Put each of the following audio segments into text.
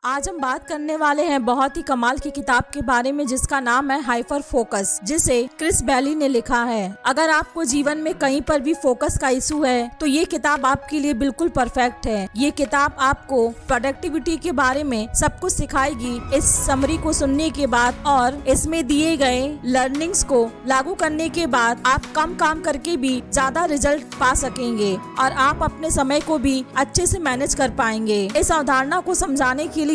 आज हम बात करने वाले हैं बहुत ही कमाल की किताब के बारे में जिसका नाम है हाइपर फोकस, जिसे क्रिस बैली ने लिखा है। अगर आपको जीवन में कहीं पर भी फोकस का इशू है तो ये किताब आपके लिए बिल्कुल परफेक्ट है। ये किताब आपको प्रोडक्टिविटी के बारे में सब कुछ सिखाएगी इस समरी को सुनने के बाद, और इसमें दिए गए लर्निंग्स को लागू करने के बाद आप कम काम करके भी ज्यादा रिजल्ट पा सकेंगे और आप अपने समय को भी अच्छे से मैनेज कर पाएंगे। इस अवधारणा को समझाने के लिए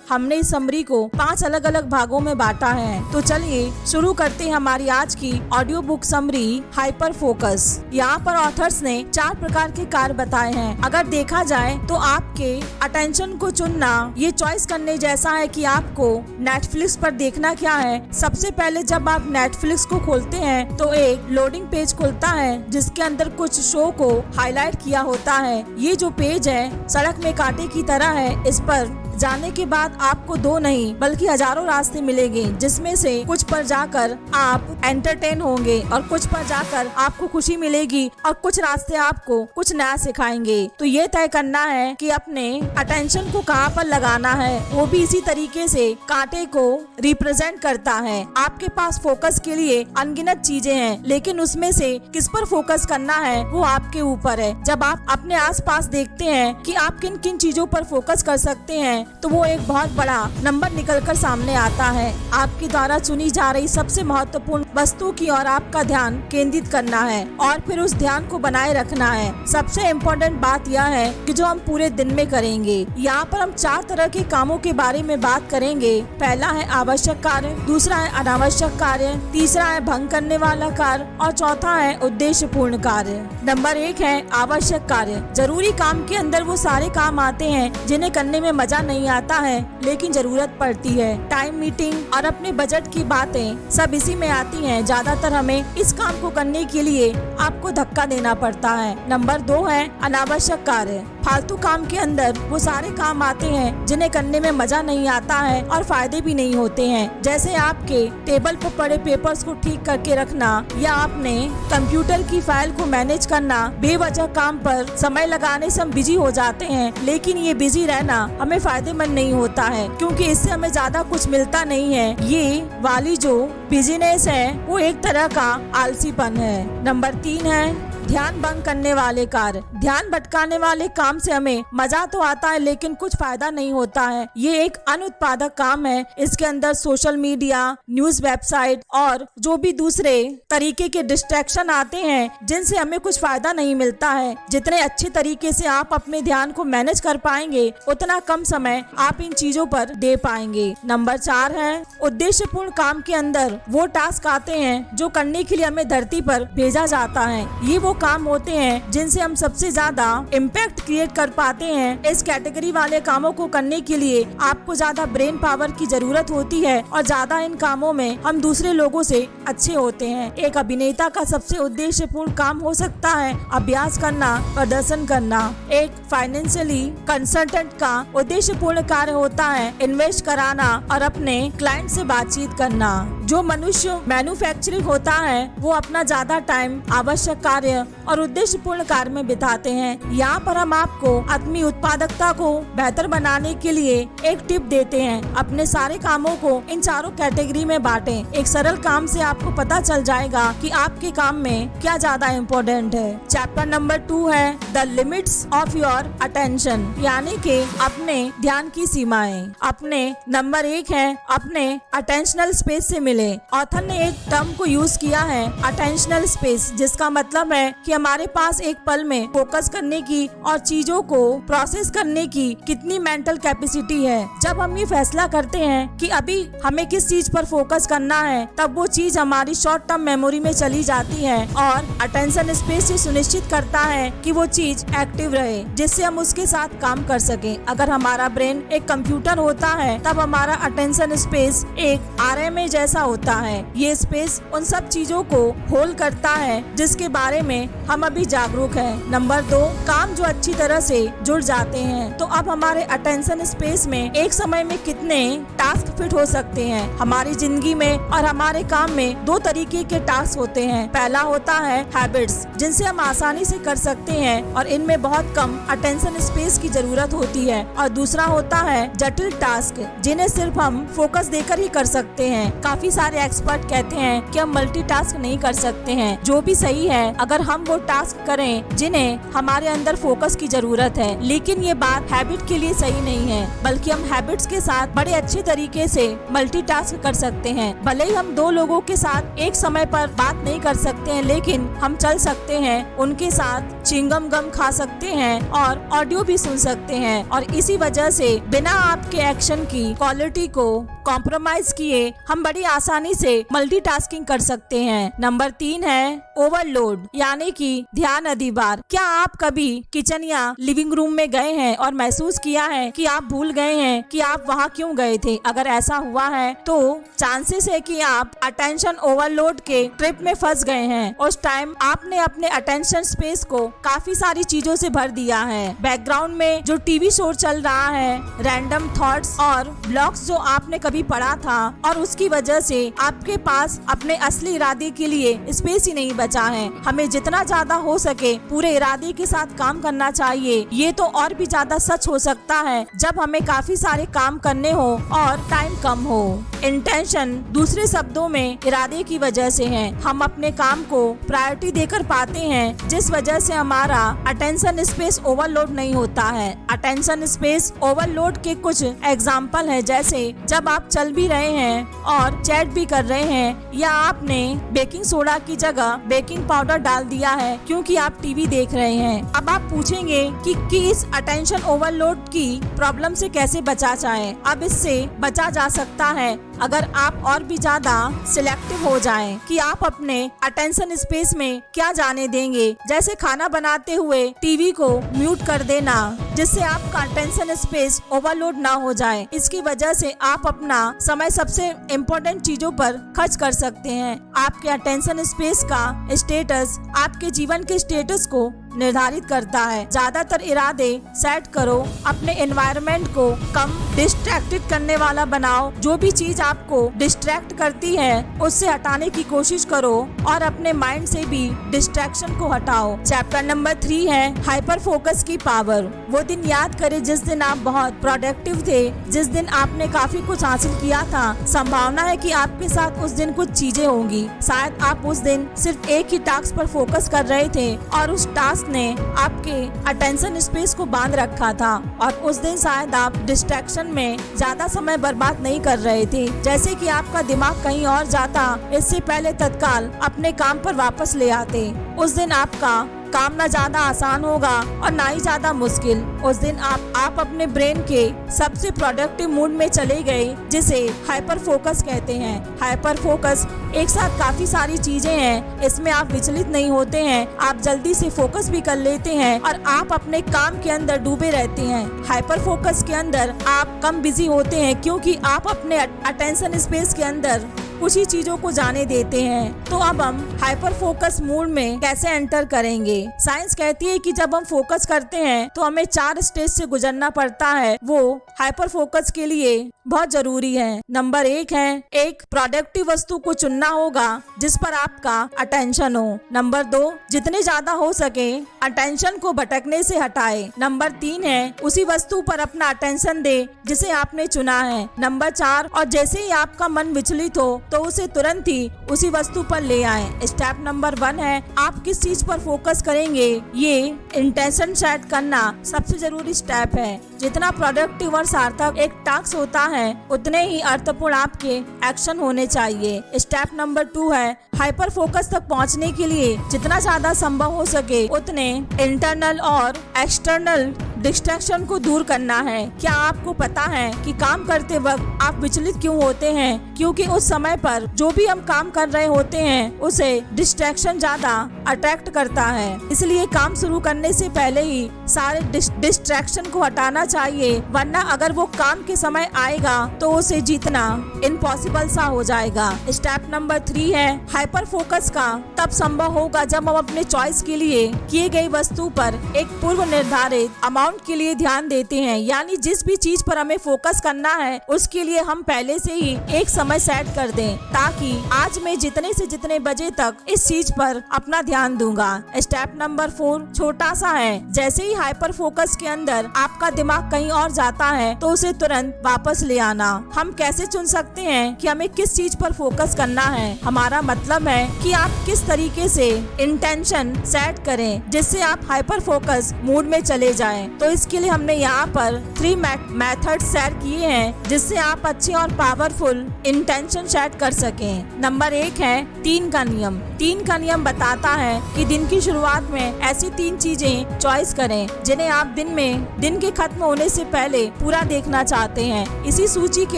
हमने इस समरी को 5 अलग अलग भागों में बांटा है। तो चलिए शुरू करते हैं हमारी आज की audio book summary hyper focus. यहाँ पर ऑथर्स ने 4 प्रकार के कार्य बताए हैं। अगर देखा जाए तो आपके अटेंशन को चुनना ये चॉइस करने जैसा है कि आपको नेटफ्लिक्स पर देखना क्या है। सबसे पहले जब आप नेटफ्लिक्स को खोलते हैं तो एक लोडिंग पेज खुलता है जिसके अंदर कुछ शो को हाईलाइट किया होता है। ये जो पेज है सड़क में कांटे की तरह है। इस पर जाने के बाद आपको 2 नहीं बल्कि हजारों रास्ते मिलेंगे, जिसमें से कुछ पर जाकर आप एंटरटेन होंगे और कुछ पर जाकर आपको खुशी मिलेगी और कुछ रास्ते आपको कुछ नया सिखाएंगे। तो ये तय करना है कि अपने अटेंशन को कहाँ पर लगाना है। वो भी इसी तरीके से कांटे को रिप्रेजेंट करता है। आपके पास फोकस के लिए अनगिनत चीजें हैं, लेकिन उसमें से किस पर फोकस करना है वो आपके ऊपर है। जब आप अपने आसपास देखते हैं कि आप किन किन चीजों पर फोकस कर सकते हैं तो वो एक बहुत बड़ा नंबर निकलकर सामने आता है। आपके द्वारा चुनी जा रही सबसे महत्वपूर्ण वस्तु की ओर आपका ध्यान केंद्रित करना है और फिर उस ध्यान को बनाए रखना है। सबसे इम्पोर्टेंट बात यह है कि जो हम पूरे दिन में करेंगे। यहाँ पर हम 4 तरह के कामों के बारे में बात करेंगे। पहला है आवश्यक कार्य, दूसरा है अनावश्यक कार्य, तीसरा है भंग करने वाला कार्य और चौथा है उद्देश्यपूर्ण कार्य। नंबर 1 है आवश्यक कार्य। जरूरी काम के अंदर वो सारे काम आते हैं जिन्हें करने में मजा नहीं आता है लेकिन जरूरत पड़ती है। टाइम, मीटिंग और अपने बजट की बातें सब इसी में आती हैं। ज्यादातर हमें इस काम को करने के लिए आपको धक्का देना पड़ता है। नंबर 2 है अनावश्यक कार्य। फालतू काम के अंदर वो सारे काम आते हैं जिन्हें करने में मजा नहीं आता है और फायदे भी नहीं होते हैं, जैसे आपके टेबल पर पड़े पेपर्स को ठीक करके रखना या अपने कंप्यूटर की फाइल को मैनेज करना। बेवजह काम पर समय लगाने से हम बिजी हो जाते हैं, लेकिन ये बिजी रहना हमें फायदेमंद नहीं होता है क्योंकि इससे हमें ज्यादा कुछ मिलता नहीं है। ये वाली जो बिजीनेस है वो एक तरह का आलसीपन है। नंबर 3 है ध्यान भंग करने वाले कार्य। ध्यान भटकाने वाले काम से हमें मजा तो आता है लेकिन कुछ फायदा नहीं होता है। ये एक अनुत्पादक काम है। इसके अंदर सोशल मीडिया, न्यूज वेबसाइट और जो भी दूसरे तरीके के डिस्ट्रैक्शन आते हैं जिनसे हमें कुछ फायदा नहीं मिलता है। जितने अच्छे तरीके से आप अपने ध्यान को मैनेज कर पाएंगे उतना कम समय आप इन चीजों पर दे पाएंगे। नंबर 4 है उद्देश्यपूर्ण काम के अंदर वो टास्क आते हैं जो करने के लिए हमें धरती पर भेजा जाता है। ये वो काम होते हैं जिनसे हम सबसे ज्यादा इम्पैक्ट क्रिएट कर पाते हैं। इस कैटेगरी वाले कामों को करने के लिए आपको ज्यादा ब्रेन पावर की जरूरत होती है और ज्यादा इन कामों में हम दूसरे लोगों से अच्छे होते हैं। एक अभिनेता का सबसे उद्देश्यपूर्ण काम हो सकता है अभ्यास करना, प्रदर्शन करना। एक फाइनेंशियली कंसल्टेंट का उद्देश्यपूर्ण कार्य होता है इन्वेस्ट कराना और अपने क्लाइंट से बातचीत करना। जो मनुष्य मैन्युफैक्चरिंग होता है वो अपना ज्यादा टाइम आवश्यक कार्य और उद्देश्यपूर्ण कार्य में बिताते हैं। यहाँ पर हम आपको अपनी उत्पादकता को बेहतर बनाने के लिए एक टिप देते हैं। अपने सारे कामों को इन 4 कैटेगरी में बांटें। एक सरल काम से आपको पता चल जाएगा कि आपके काम में क्या ज्यादा इम्पोर्टेंट है। चैप्टर नंबर 2 है the limits of your attention, यानी कि अपने ध्यान की सीमाएं। अपने नंबर 1 है अपने अटेंशनल स्पेस से मिले। ऑथर ने एक टर्म को यूज किया है अटेंशनल स्पेस, जिसका मतलब है कि हमारे पास एक पल में फोकस करने की और चीजों को प्रोसेस करने की कितनी मेंटल कैपेसिटी है। जब हम ये फैसला करते हैं कि अभी हमें किस चीज पर फोकस करना है तब वो चीज हमारी शॉर्ट टर्म मेमोरी में चली जाती है और अटेंशन स्पेस ये सुनिश्चित करता है कि वो चीज एक्टिव रहे जिससे हम उसके साथ काम कर सकें। अगर हमारा ब्रेन एक कंप्यूटर होता है तब हमारा अटेंशन स्पेस एक RMA जैसा होता है। ये स्पेस उन सब चीजों को होल्ड करता है जिसके बारे में में हम अभी जागरूक हैं। नंबर 2, काम जो अच्छी तरह से जुड़ जाते हैं। तो अब हमारे अटेंशन स्पेस में एक समय में कितने टास्क फिट हो सकते हैं। हमारी जिंदगी में और हमारे काम में 2 तरीके के टास्क होते हैं। पहला होता है हैबिट्स, जिनसे हम आसानी से कर सकते हैं और इनमें बहुत कम अटेंशन स्पेस की जरूरत होती है। और दूसरा होता है जटिल टास्क, जिन्हें सिर्फ हम फोकस देकर ही कर सकते हैं। काफी सारे एक्सपर्ट कहते हैं कि हम मल्टीटास्क नहीं कर सकते हैं, जो भी सही है अगर हम वो टास्क करें जिन्हें हमारे अंदर फोकस की जरूरत है। लेकिन ये बात हैबिट के लिए सही नहीं है, बल्कि हम हैबिट्स के साथ बड़े अच्छे तरीके से मल्टीटास्क कर सकते हैं। भले ही हम 2 लोगों के साथ एक समय पर बात नहीं कर सकते हैं, लेकिन हम चल सकते हैं, उनके साथ चिंगम गम खा सकते हैं और ऑडियो भी सुन सकते हैं। और इसी वजह से बिना आपके एक्शन की क्वालिटी को कॉम्प्रोमाइज किए हम बड़ी आसानी से मल्टीटास्किंग कर सकते हैं। नंबर 3 है ओवरलोड, यानी कि ध्यान अधिभार। क्या आप कभी किचन या लिविंग रूम में गए हैं और महसूस किया है कि आप भूल गए हैं कि आप वहाँ क्यों गए थे? अगर ऐसा हुआ है तो चांसेस है कि आप अटेंशन ओवरलोड के ट्रिप में फंस गए हैं। उस टाइम आपने अपने अटेंशन स्पेस को काफी सारी चीजों से भर दिया है। बैकग्राउंड में जो टीवी शो चल रहा है, रैंडम थॉट्स और ब्लॉग्स जो आपने कभी पढ़ा था, और उसकी वजह से आपके पास अपने असली इरादे के लिए स्पेस ही नहीं बचा है। हमें जितना ज्यादा हो सके पूरे इरादे के साथ काम करना चाहिए। ये तो और भी ज्यादा सच हो सकता है जब हमें काफी सारे काम करने हो और टाइम कम हो। इंटेंशन दूसरे शब्दों में इरादे की वजह से है। हम अपने काम को प्रायोरिटी देकर पाते हैं, जिस वजह से हमारा अटेंशन स्पेस ओवरलोड नहीं होता है। अटेंशन स्पेस ओवरलोड के कुछ एग्जाम्पल है, जैसे जब आप चल भी रहे हैं और चैट भी कर रहे हैं, या आपने बेकिंग सोडा की जगह बेकिंग पाउडर डाल दिया है क्योंकि आप टीवी देख रहे हैं। अब आप पूछेंगे कि इस अटेंशन ओवरलोड की प्रॉब्लम से कैसे बचा जाए। अब इससे बचा जा सकता है अगर आप और भी ज्यादा सिलेक्टिव हो जाएं कि आप अपने अटेंशन स्पेस में क्या जाने देंगे। जैसे खाना बनाते हुए टीवी को म्यूट कर देना, जिससे आपका अटेंशन स्पेस ओवरलोड ना हो जाए। इसकी वजह से आप अपना समय सबसे इम्पोर्टेंट चीजों पर खर्च कर सकते हैं। आपके अटेंशन स्पेस का स्टेटस आपके जीवन के स्टेटस को निर्धारित करता है। ज्यादातर इरादे सेट करो, अपने एनवायरनमेंट को कम डिस्ट्रैक्टेड करने वाला बनाओ। जो भी चीज आपको डिस्ट्रैक्ट करती है उससे हटाने की कोशिश करो और अपने माइंड से भी डिस्ट्रैक्शन को हटाओ। चैप्टर नंबर 3 है हाइपर फोकस की पावर। वो दिन याद करें जिस दिन आप बहुत प्रोडक्टिव थे, जिस दिन आपने काफी कुछ हासिल किया था। संभावना है कि आपके साथ उस दिन कुछ चीजें होंगी। शायद आप उस दिन सिर्फ एक ही टास्क पर फोकस कर रहे थे और उस टास्क ने आपके अटेंशन स्पेस को बांध रखा था, और उस दिन शायद आप डिस्ट्रैक्शन में ज्यादा समय बर्बाद नहीं कर रहे थे। जैसे कि आपका दिमाग कहीं और जाता, इससे पहले तत्काल अपने काम पर वापस ले आते। उस दिन आपका काम ना ज्यादा आसान होगा और ना ही ज्यादा मुश्किल। उस दिन आप अपने ब्रेन के सबसे प्रोडक्टिव मूड में चले गए, जिसे हाइपर फोकस कहते हैं। हाइपर फोकस एक साथ काफी सारी चीजें हैं। इसमें आप विचलित नहीं होते हैं, आप जल्दी से फोकस भी कर लेते हैं और आप अपने काम के अंदर डूबे रहते हैं। हाइपर फोकस के अंदर आप कम बिजी होते हैं, क्योंकि आप अपने अटेंशन स्पेस के अंदर कुछ ही चीजों को जाने देते हैं। तो अब हम हाइपर फोकस मूड में कैसे एंटर करेंगे? साइंस कहती है कि जब हम फोकस करते हैं तो हमें 4 स्टेज से गुजरना पड़ता है। वो हाइपर फोकस के लिए बहुत जरूरी है। नंबर 1 है, एक प्रोडक्टिव वस्तु को चुनना होगा जिस पर आपका अटेंशन हो। नंबर 2, जितने ज्यादा हो सके अटेंशन को भटकने से हटाए। नंबर 3 है, उसी वस्तु पर अपना अटेंशन दे जिसे आपने चुना है। नंबर 4, और जैसे ही आपका मन विचलित हो तो उसे तुरंत ही उसी वस्तु पर ले आए। स्टेप नंबर 1 है, आप किस चीज पर फोकस करेंगे, ये इंटेंशन सेट करना सबसे जरूरी स्टेप है। जितना प्रोडक्टिव और सार्थक एक टास्क होता है, उतने ही अर्थपूर्ण आपके एक्शन होने चाहिए। स्टेप नंबर 2 है, हाइपर फोकस तक पहुंचने के लिए जितना ज्यादा संभव हो सके उतने इंटरनल और एक्सटर्नल डिस्ट्रैक्शन को दूर करना है। क्या आपको पता है कि काम करते वक्त आप विचलित क्यों होते हैं? क्योंकि उस समय पर जो भी हम काम कर रहे होते हैं उसे डिस्ट्रैक्शन ज्यादा अट्रैक्ट करता है। इसलिए काम शुरू करने से पहले ही सारे डिस्ट्रैक्शन को हटाना चाहिए, वरना अगर वो काम के समय आएगा तो उसे जीतना इम्पॉसिबल सा हो जाएगा। स्टेप नंबर 3 है हाइपर फोकस का तब संभव होगा जब हम अपने चॉइस के लिए किए गई वस्तु पर एक पूर्व निर्धारित अमाउंट के लिए ध्यान देते हैं। यानी जिस भी चीज पर हमें फोकस करना है उसके लिए हम पहले से ही एक समय सेट कर दें, ताकि आज मैं जितने से जितने बजे तक इस चीज पर अपना ध्यान दूंगा। स्टेप नंबर 4 छोटा सा है। जैसे ही हाइपर फोकस के अंदर आपका दिमाग कहीं और जाता है तो उसे तुरंत वापस ले आना। हम कैसे चुन सकते हैं कि हमें किस चीज पर फोकस करना है? हमारा मतलब है कि आप किस तरीके से इंटेंशन सेट करें जिससे आप हाइपर फोकस मूड में चले जाएं। तो इसके लिए हमने यहाँ पर 3 मेथड शेयर किए हैं जिससे आप अच्छे और पावरफुल इंटेंशन सेट कर सकें। नंबर 1 है 3 का नियम। 3 का नियम बताता है कि दिन की शुरुआत में ऐसी 3 चीजें चॉइस करें जिन्हें आप दिन के खत्म होने से पहले पूरा देखना चाहते हैं। इसी सूची के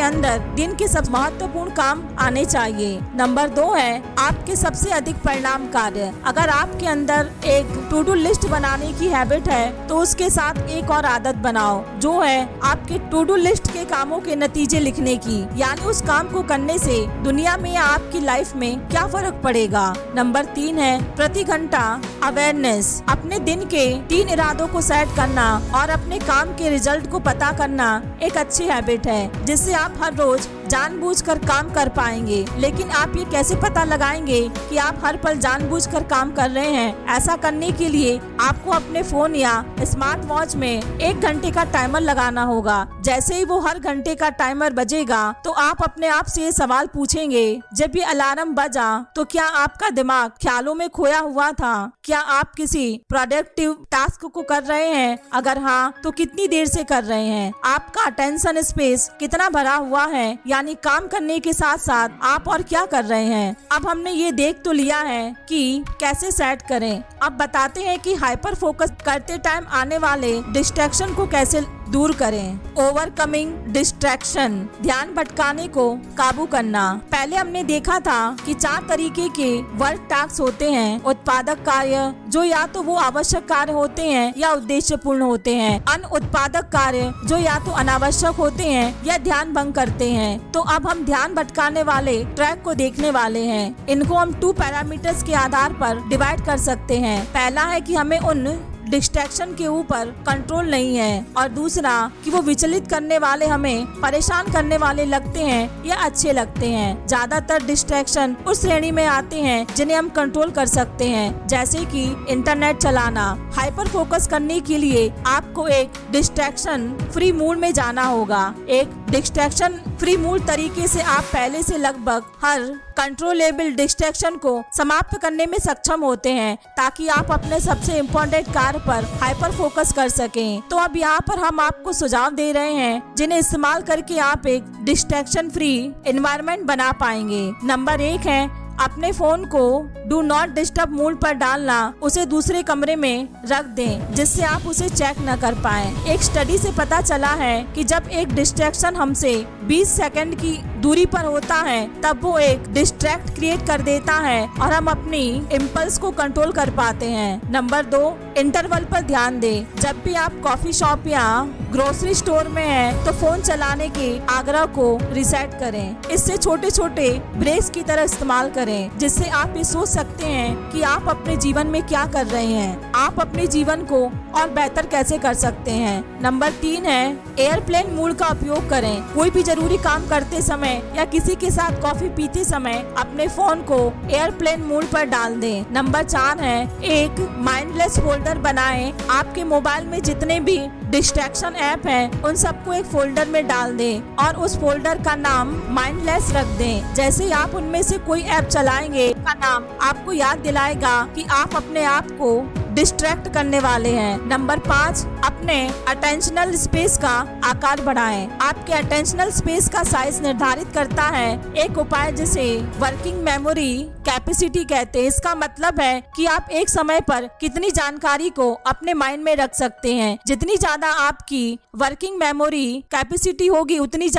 अंदर दिन के सब महत्वपूर्ण काम आने चाहिए। नंबर 2 है आपके सबसे अधिक परिणाम कार्य। अगर आपके अंदर एक टू डू लिस्ट बनाने की हैबिट है तो उसके साथ एक और आदत बनाओ जो है आपके टू डू लिस्ट के कामों के नतीजे लिखने की। यानी उस काम को करने से दुनिया में या आपकी लाइफ में क्या फर्क पड़ेगा। नंबर 3 है प्रति घंटा अवेयरनेस। अपने दिन के 3 इरादों को सेट करना और अपने काम के रिजल्ट को पता करना एक अच्छी हैबिट है जिससे आप हर रोज जानबूझकर काम कर पाएंगे। लेकिन आप ये कैसे पता लगाएंगे कि आप हर पल जानबूझकर काम कर रहे हैं? ऐसा करने के लिए आपको अपने फोन या स्मार्ट वॉच में 1 घंटे का टाइमर लगाना होगा। जैसे ही वो हर घंटे का टाइमर बजेगा तो आप अपने आप से ये सवाल पूछेंगे, जब ये अलार्म बजा तो क्या आपका दिमाग ख्यालों में खोया हुआ था? क्या आप किसी प्रोडक्टिव टास्क को कर रहे हैं? अगर हाँ तो कितनी देर से कर रहे हैं? आपका अटेंशन स्पेस कितना भरा हुआ है? यानी काम करने के साथ साथ आप और क्या कर रहे हैं? अब हमने ये देख तो लिया है कि कैसे सेट करें। अब बताते हैं कि हाइपर फोकस करते टाइम आने वाले डिस्ट्रैक्शन को कैसे दूर करें। ओवरकमिंग डिस्ट्रैक्शन, ध्यान भटकाने को काबू करना। पहले हमने देखा था कि 4 तरीके के वर्क टास्क होते हैं। उत्पादक कार्य जो या तो वो आवश्यक कार्य होते हैं या उद्देश्यपूर्ण होते हैं। अनुत्पादक कार्य जो या तो अनावश्यक होते हैं या ध्यान भंग करते हैं। तो अब हम ध्यान भटकाने वाले ट्रैक को देखने वाले हैं। इनको हम 2 पैरामीटर्स के आधार पर डिवाइड कर सकते हैं। पहला है कि हमें उन डिस्ट्रैक्शन के ऊपर कंट्रोल नहीं है और दूसरा कि वो विचलित करने वाले, हमें परेशान करने वाले लगते हैं या अच्छे लगते हैं। ज्यादातर डिस्ट्रैक्शन उस श्रेणी में आते हैं जिन्हें हम कंट्रोल कर सकते हैं, जैसे कि इंटरनेट चलाना। हाइपर फोकस करने के लिए आपको एक डिस्ट्रैक्शन फ्री मूड में जाना होगा। एक डिस्ट्रैक्शन फ्री मूड तरीके से आप पहले से लगभग हर कंट्रोलेबल डिस्ट्रैक्शन को समाप्त करने में सक्षम होते हैं ताकि आप अपने सबसे इम्पोर्टेंट कार्य पर हाइपर फोकस कर सकें। तो अब यहाँ पर हम आपको सुझाव दे रहे हैं जिन्हें इस्तेमाल करके आप एक डिस्ट्रैक्शन फ्री एनवायरनमेंट बना पाएंगे। नंबर 1 है अपने फोन को डू नॉट डिस्टर्ब मोड पर डालना। उसे दूसरे कमरे में रख दें जिससे आप उसे चेक न कर पाएं। एक स्टडी से पता चला है कि जब एक डिस्ट्रैक्शन हमसे 20 सेकंड की दूरी पर होता है तब वो एक डिस्ट्रैक्ट क्रिएट कर देता है और हम अपनी इम्पल्स को कंट्रोल कर पाते हैं। नंबर 2 इंटरवल पर ध्यान दें। जब भी आप कॉफी शॉप या ग्रोसरी स्टोर में हैं तो फोन चलाने के आग्रह को रिसेट करें। इससे छोटे छोटे ब्रेक्स की तरह इस्तेमाल करें जिससे आप ये सोच सकते हैं कि आप अपने जीवन में क्या कर रहे हैं, आप अपने जीवन को और बेहतर कैसे कर सकते हैं। नंबर 3 है एयरप्लेन मोड का उपयोग करें। कोई भी जरूरी काम करते समय या किसी के साथ कॉफी पीते समय अपने फोन को एयरप्लेन मोड पर डाल दें। नंबर 4 है एक माइंडलेस फोल्डर बनाएं। आपके मोबाइल में जितने भी डिस्ट्रैक्शन ऐप हैं उन सबको एक फोल्डर में डाल दें और उस फोल्डर का नाम माइंडलेस रख दें। जैसे ही आप उनमें से कोई ऐप चलाएंगे का नाम आपको याद दिलाएगा कि आप अपने आप को डिस्ट्रैक्ट करने वाले हैं। नंबर 5 अपने अटेंशनल स्पेस का आकार बढ़ाएं। आपके अटेंशनल स्पेस का साइज निर्धारित करता है एक उपाय जिसे वर्किंग मेमोरी कैपेसिटी कहते हैं। इसका मतलब है कि आप एक समय पर कितनी जानकारी को अपने माइंड में रख सकते हैं। जितनी ज्यादा ज्यादा आपकी वर्किंग मेमोरी कैपेसिटी होगी, उतनी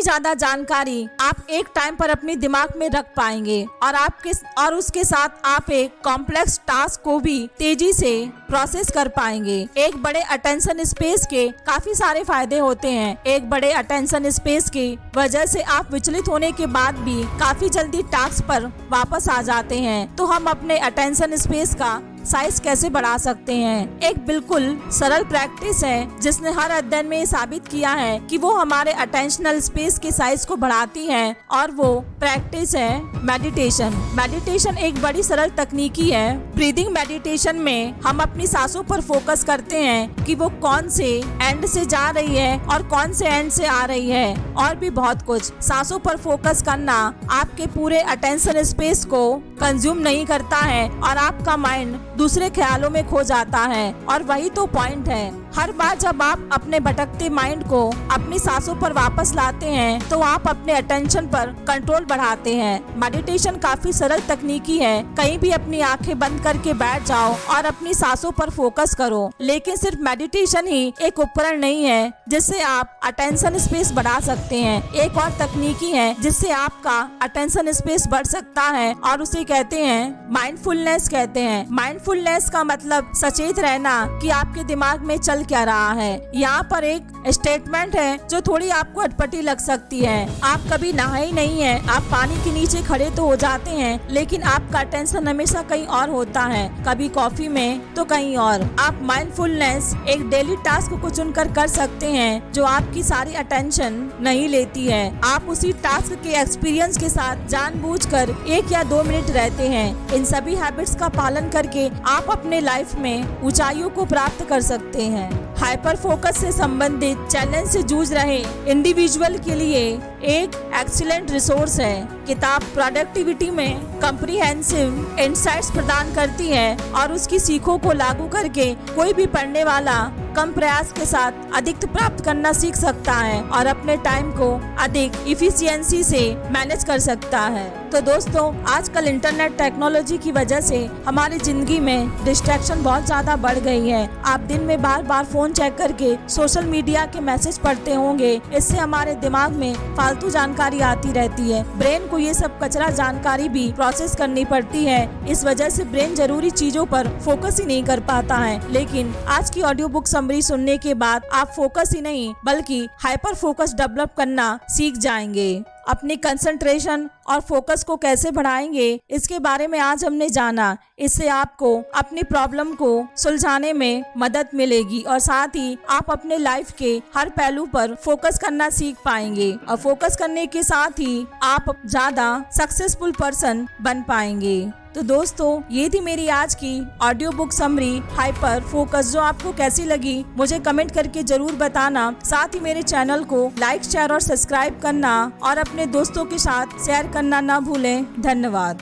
ज्यादा जानकारी आप एक टाइम पर अपने दिमाग में रख पाएंगे और उसके साथ आप एक कॉम्प्लेक्स टास्क को भी तेजी से प्रोसेस कर पाएंगे। एक बड़े अटेंशन स्पेस के काफी सारे फायदे होते हैं। एक बड़े अटेंशन स्पेस की वजह से आप विचलित होने के बाद भी काफी जल्दी टास्क पर वापस आ जाते हैं। तो हम अपने अटेंशन स्पेस का साइज कैसे बढ़ा सकते हैं? एक बिल्कुल सरल प्रैक्टिस है जिसने हर अध्ययन में साबित किया है कि वो हमारे अटेंशनल स्पेस के साइज को बढ़ाती है, और वो प्रैक्टिस है मेडिटेशन। मेडिटेशन एक बड़ी सरल तकनीकी है। ब्रीदिंग मेडिटेशन में हम अपनी सांसों पर फोकस करते हैं कि वो कौन से एंड से जा रही है और कौन से एंड से आ रही है, और भी बहुत कुछ। सांसों पर फोकस करना आपके पूरे अटेंशन स्पेस को कंज्यूम नहीं करता है और आपका माइंड दूसरे ख्यालों में खो जाता है। और वही तो पॉइंट है। हर बार जब आप अपने भटकते माइंड को अपनी सांसों पर वापस लाते हैं तो आप अपने अटेंशन पर कंट्रोल बढ़ाते हैं। मेडिटेशन काफी सरल तकनीकी है। कहीं भी अपनी आंखें बंद करके बैठ जाओ और अपनी सांसों पर फोकस करो। लेकिन सिर्फ मेडिटेशन ही एक उपकरण नहीं है जिससे आप अटेंशन स्पेस बढ़ा सकते हैं। एक और तकनीकी है जिससे आपका अटेंशन स्पेस बढ़ सकता है, और उसे कहते हैं माइंडफुलनेस कहते हैं। माइंडफुलनेस का मतलब सचेत रहना कि आपके दिमाग में चल क्या रहा है। यहाँ पर एक स्टेटमेंट है जो थोड़ी आपको अटपटी लग सकती है। आप कभी नहाए ही नहीं है, आप पानी के नीचे खड़े तो हो जाते हैं, लेकिन आपका अटेंशन हमेशा कहीं और होता है, कभी कॉफी में तो कहीं और। आप माइंडफुलनेस एक डेली टास्क को चुनकर कर सकते हैं जो आपकी सारी अटेंशन नहीं लेती है। आप उसी टास्क के एक्सपीरियंस के साथ जानबूझकर 1 या 2 मिनट रहते हैं। इन सभी हैबिट्स का पालन करके आप अपने लाइफ में ऊंचाइयों को प्राप्त कर सकते हैं। हाइपर फोकस से संबंधित चैलेंज से जूझ रहे इंडिविजुअल के लिए एक एक्सीलेंट रिसोर्स है। किताब प्रोडक्टिविटी में कॉम्प्रिहेंसिव इनसाइट्स प्रदान करती है, और उसकी सीखों को लागू करके कोई भी पढ़ने वाला कम प्रयास के साथ अधिक प्राप्त करना सीख सकता है और अपने टाइम को अधिक इफिशियंसी से मैनेज कर सकता है। तो दोस्तों, आजकल इंटरनेट टेक्नोलॉजी की वजह से हमारी जिंदगी में डिस्ट्रैक्शन बहुत ज्यादा बढ़ गई है। आप दिन में बार बार फोन चेक करके सोशल मीडिया के मैसेज पढ़ते होंगे। इससे हमारे दिमाग में फालतू जानकारी आती रहती है। ब्रेन को ये सब कचरा जानकारी भी प्रोसेस करनी पड़ती है। इस वजह से ब्रेन जरूरी चीजों पर फोकस ही नहीं कर पाता है। लेकिन आज की ऑडियो बुक समरी सुनने के बाद आप फोकस ही नहीं बल्कि हाइपर फोकस डेवलप करना सीख जाएंगे। अपनी कंसंट्रेशन और फोकस को कैसे बढ़ाएंगे, इसके बारे में आज हमने जाना। इससे आपको अपनी प्रॉब्लम को सुलझाने में मदद मिलेगी और साथ ही आप अपने लाइफ के हर पहलू पर फोकस करना सीख पाएंगे, और फोकस करने के साथ ही आप ज्यादा सक्सेसफुल पर्सन बन पाएंगे। तो दोस्तों, ये थी मेरी आज की audio book summary hyper focus. जो आपको कैसी लगी मुझे कमेंट करके जरूर बताना। साथ ही मेरे चैनल को लाइक, शेयर और सब्सक्राइब करना और अपने दोस्तों के साथ शेयर करना ना भूलें। धन्यवाद।